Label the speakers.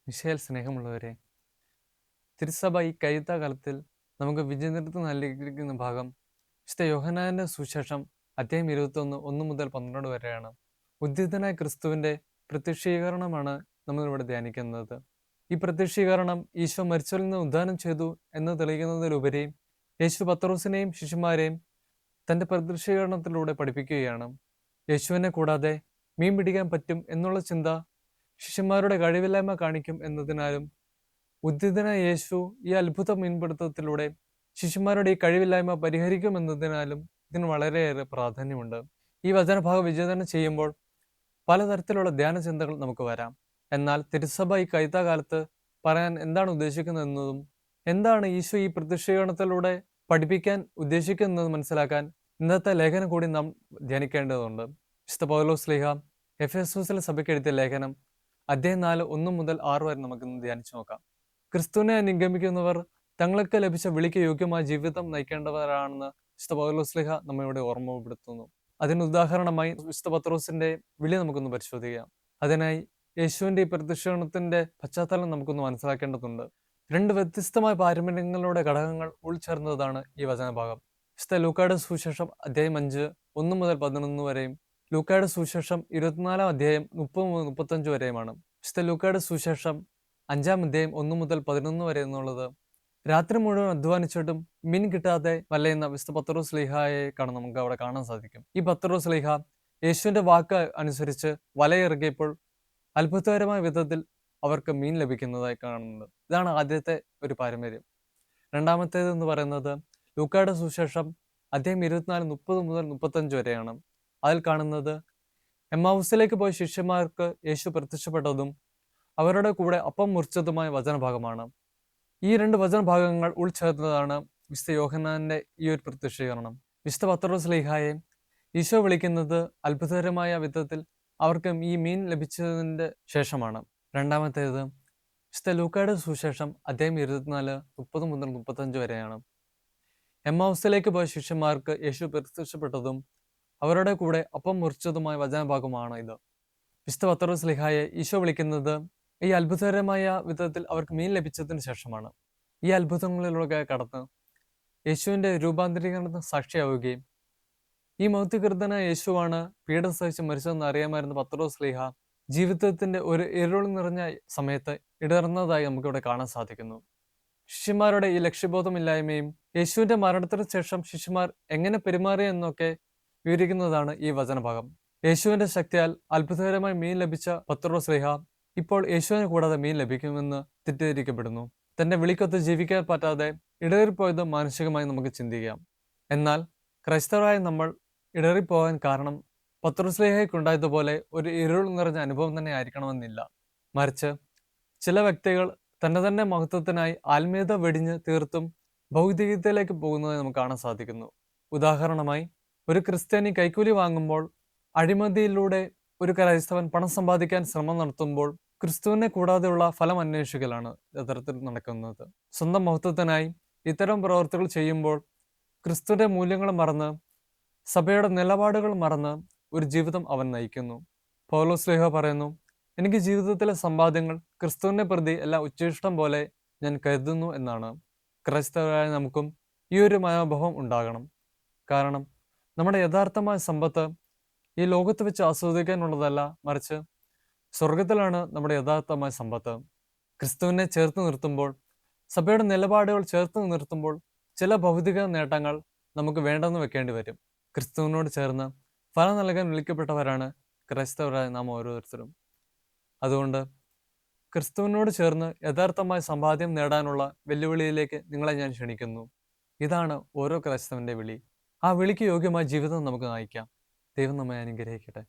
Speaker 1: വിശേൽ സ്നേഹമുള്ളവരെ, തിരുസഭ ഈ കൈത്ത കാലത്തിൽ നമുക്ക് വിജയനിർത്തം നൽകിയിരിക്കുന്ന ഭാഗം വിശുദ്ധ യോഹന്നാന്റെ സുവിശേഷം അധ്യായം 21 1 മുതൽ 12 വരെയാണ്. ഉദ്ധിതനായ ക്രിസ്തുവിന്റെ പ്രത്യക്ഷീകരണമാണ് നമ്മൾ ഇവിടെ ധ്യാനിക്കുന്നത്. ഈ പ്രത്യക്ഷീകരണം ഈശോ മരിച്ചവരിൽ നിന്ന് ഉദ്ധാനം ചെയ്തു എന്ന് തെളിയിക്കുന്നതിലുപരി യേശു പത്രോസിനെയും ശിഷ്യന്മാരെയും തന്റെ പ്രത്യക്ഷീകരണത്തിലൂടെ പഠിപ്പിക്കുകയാണ്. യേശുവിനെ കൂടാതെ മീൻ പിടിക്കാൻ പറ്റും എന്നുള്ള ചിന്ത ശിഷ്യന്മാരുടെ കഴിവില്ലായ്മ കാണിക്കും എന്നതിനാലും ഉദ്ധിതനായ യേശു ഈ അത്ഭുത മീൻപിടുത്തത്തിലൂടെ ശിഷ്യന്മാരുടെ ഈ കഴിവില്ലായ്മ പരിഹരിക്കുമെന്നതിനാലും ഇതിന് വളരെയേറെ പ്രാധാന്യമുണ്ട്. ഈ വചനഭാഗം വിചിന്തനം ചെയ്യുമ്പോൾ പലതരത്തിലുള്ള ധ്യാന ചിന്തകൾ നമുക്ക് വരാം. എന്നാൽ തിരുസഭ ഈ കൈത്താകാലത്ത് പറയാൻ എന്താണ് ഉദ്ദേശിക്കുന്നതെന്നതും എന്താണ് ഈശോ ഈ പ്രത്യക്ഷീകരണത്തിലൂടെ പഠിപ്പിക്കാൻ ഉദ്ദേശിക്കുന്നത് മനസ്സിലാക്കാൻ ഇന്നത്തെ ലേഖനം കൂടി നാം ധ്യാനിക്കേണ്ടതുണ്ട്. വിശുദ്ധ പൗലോസ് ശ്ലീഹ എഫെസോസിലെ സഭയ്ക്ക് എഴുതിയ ലേഖനം അധ്യായം 4 1 മുതൽ 6 വരെ നമുക്കിന്ന് ധ്യാനിച്ചു നോക്കാം. ക്രിസ്തുവിനെ അനുഗമിക്കുന്നവർ തങ്ങൾക്ക് ലഭിച്ച വിളിക്ക് യോഗ്യമായ ജീവിതം നയിക്കേണ്ടവരാണെന്ന് വിശുദ്ധ പൗലോസ് ശ്ലീഹ നമ്മയോട് ഓർമ്മപ്പെടുത്തുന്നു. അതിന് ഉദാഹരണമായി വിശുദ്ധ പത്രോസിന്റെ വിളി നമുക്കൊന്ന് പരിശോധിക്കാം. അതിനായി യേശുവിന്റെ ഈ പ്രത്യക്ഷണത്തിന്റെ പശ്ചാത്തലം നമുക്കൊന്ന് മനസ്സിലാക്കേണ്ടതുണ്ട്. രണ്ട് വ്യത്യസ്തമായ പാരമ്പര്യങ്ങളുടെ ഘടകങ്ങൾ ഉൾച്ചേർന്നതാണ് ഈ വചനഭാഗം. വിശുദ്ധ ലൂക്കായുടെ സുവിശേഷം അധ്യായം 5 1 മുതൽ 11 വരെയും ലൂക്കായുടെ സുവിശേഷം 24 അധ്യായം 30 മുതൽ 35 വരെയുമാണ്. വിശുദ്ധ ലൂക്കായുടെ സുവിശേഷം 5 അധ്യായം 1 മുതൽ 11 വരെ എന്നുള്ളത് രാത്രി മുഴുവൻ അധ്വാനിച്ചിട്ടും മീൻ കിട്ടാതെ വലയുന്ന വിശുദ്ധ പത്രോസ് ശ്ലീഹായെ നമുക്ക് അവിടെ കാണാൻ സാധിക്കും. ഈ പത്രോസ് ശ്ലീഹ യേശുവിന്റെ വാക്ക് അനുസരിച്ച് വലയിറങ്ങിയപ്പോൾ അത്ഭുതകരമായ വിധത്തിൽ അവർക്ക് മീൻ ലഭിക്കുന്നതായി കാണുന്നുണ്ട്. ഇതാണ് ആദ്യത്തെ ഒരു പാരമ്പര്യം. രണ്ടാമത്തേത് എന്ന് പറയുന്നത് ലൂക്കായുടെ സുവിശേഷം അധ്യായം 24 30 മുതൽ 35 വരെയാണ്. അതിൽ കാണുന്നത് എമ്മാവുസിലേക്ക് പോയ ശിഷ്യന്മാർക്ക് യേശു പ്രത്യക്ഷപ്പെട്ടതും അവരുടെ കൂടെ അപ്പം മുറിച്ചതുമായ വചനഭാഗമാണ്. ഈ രണ്ട് വചനഭാഗങ്ങൾ ഉൾച്ചേർന്നതാണ് വിശുദ്ധ യോഹന്നാന്റെ ഈ ഒരു പ്രത്യക്ഷീകരണം. വിശുദ്ധ പത്രോസ് ശ്ലീഹായെ ഈശോ വിളിക്കുന്നത് അത്ഭുതകരമായ വിധത്തിൽ അവർക്ക് ഈ മീൻ ലഭിച്ചതിന്റെ ശേഷമാണ്. രണ്ടാമത്തേത് വിശുദ്ധ ലൂക്കായുടെ സുവിശേഷം അധ്യായം 24 30 മുതൽ 35 വരെയാണ്. എമ്മാവുസിലേക്ക് പോയ ശിഷ്യന്മാർക്ക് യേശു പ്രത്യക്ഷപ്പെട്ടതും അവരുടെ കൂടെ അപ്പം മുറിച്ചതുമായ വചനഭാഗമാണ് ഇത്. വിശുദ്ധ പത്രോസ് ശ്ലീഹായെ ഈശോ വിളിക്കുന്നത് ഈ അത്ഭുതകരമായ വിധത്തിൽ അവർക്ക് മീൻ ലഭിച്ചതിന് ശേഷമാണ്. ഈ അത്ഭുതങ്ങളിലൂടെ കടന്ന് യേശുവിന്റെ രൂപാന്തരീകരണത്തിന് സാക്ഷിയാവുകയും ഈ മൗത്യകൃതനായ യേശുവാണ് പീഡ സഹിച്ച് മരിച്ചതെന്ന് അറിയാമായിരുന്ന പത്രോസ് ശ്ലീഹ ജീവിതത്തിന്റെ ഒരു ഇരുൾ നിറഞ്ഞ സമയത്ത് ഇടർന്നതായി നമുക്കിവിടെ കാണാൻ സാധിക്കുന്നു. ശിഷ്യന്മാരുടെ ഈ ലക്ഷ്യബോധമില്ലായ്മയും യേശുവിന്റെ മരണത്തിന് ശേഷം ശിഷ്യന്മാർ എങ്ങനെ പെരുമാറി എന്നൊക്കെ വിവരിക്കുന്നതാണ് ഈ വചനഭാഗം. യേശുവിന്റെ ശക്തിയാൽ അത്ഭുതകരമായി മീൻ ലഭിച്ച പത്രോസ് ശ്ലീഹ ഇപ്പോൾ യേശുവിനെ കൂടാതെ മീൻ ലഭിക്കുമെന്ന് തെറ്റിദ്ധരിക്കപ്പെടുന്നു. തന്റെ വിളിക്കൊത്ത് ജീവിക്കാൻ പറ്റാതെ ഇടറിപ്പോയത് മാനസികമായി നമുക്ക് ചിന്തിക്കാം. എന്നാൽ ക്രൈസ്തവരായ നമ്മൾ ഇടറിപ്പോകാൻ കാരണം പത്രോസ് ശ്ലീഹയ്ക്കുണ്ടായതുപോലെ ഒരു ഇരുൾ നിറഞ്ഞ അനുഭവം തന്നെ ആയിരിക്കണമെന്നില്ല. മറിച്ച് ചില വ്യക്തികൾ തന്നെ മഹത്വത്തിനായി ആത്മീയത വെടിഞ്ഞ് തീർത്തും ഭൗതികതയിലേക്ക് പോകുന്നതായി നമുക്ക് കാണാൻ സാധിക്കുന്നു. ഉദാഹരണമായി ഒരു ക്രിസ്ത്യാനി കൈക്കൂലി വാങ്ങുമ്പോൾ അഴിമതിയിലൂടെ ഒരു ക്രൈസ്തവൻ പണം സമ്പാദിക്കാൻ ശ്രമം നടത്തുമ്പോൾ ക്രിസ്തുവിനെ കൂടാതെയുള്ള ഫലം അന്വേഷിക്കലാണ് യഥാർത്ഥത്തിൽ നടക്കുന്നത്. സ്വന്തം മഹത്വത്തിനായി ഇത്തരം പ്രവർത്തികൾ ചെയ്യുമ്പോൾ ക്രിസ്തുവിന്റെ മൂല്യങ്ങൾ മറന്ന് സഭയുടെ നിലപാടുകൾ മറന്ന് ഒരു ജീവിതം അവൻ നയിക്കുന്നു. പൗലോസ് ശ്ലീഹ പറയുന്നു, എനിക്ക് ജീവിതത്തിലെ സമ്പാദ്യങ്ങൾ ക്രിസ്തുവിനെ പ്രതി എല്ലാം ഉച്ഛിഷ്ടം പോലെ ഞാൻ കരുതുന്നു എന്നാണ്. ക്രൈസ്തവരായ നമുക്കും ഈ ഒരു മനോഭാവം ഉണ്ടാകണം. കാരണം നമ്മുടെ യഥാർത്ഥമായ സമ്പത്ത് ഈ ലോകത്ത് വെച്ച് ആസ്വദിക്കാനുള്ളതല്ല, മറിച്ച് സ്വർഗത്തിലാണ് നമ്മുടെ യഥാർത്ഥമായ സമ്പത്ത്. ക്രിസ്തുവിനെ ചേർത്ത് നിർത്തുമ്പോൾ, സഭയുടെ നിലപാടുകൾ ചേർത്ത് നിർത്തുമ്പോൾ ചില ഭൗതിക നേട്ടങ്ങൾ നമുക്ക് വേണ്ടെന്ന് വെക്കേണ്ടി വരും. ക്രിസ്തുവിനോട് ചേർന്ന് ഫലം നൽകാൻ വിളിക്കപ്പെട്ടവരാണ് ക്രൈസ്തവരായ നാം ഓരോരുത്തരും. അതുകൊണ്ട് ക്രിസ്തുവിനോട് ചേർന്ന് യഥാർത്ഥമായ സമ്പാദ്യം നേടാനുള്ള വെല്ലുവിളിയിലേക്ക് നിങ്ങളെ ഞാൻ ക്ഷണിക്കുന്നു. ഇതാണ് ഓരോ ക്രൈസ്തവന്റെ വിളി. ആ വിളിക്ക് യോഗ്യമായ ജീവിതം നമുക്ക് നയിക്കാം. ദൈവം നമ്മെ അനുഗ്രഹിക്കട്ടെ.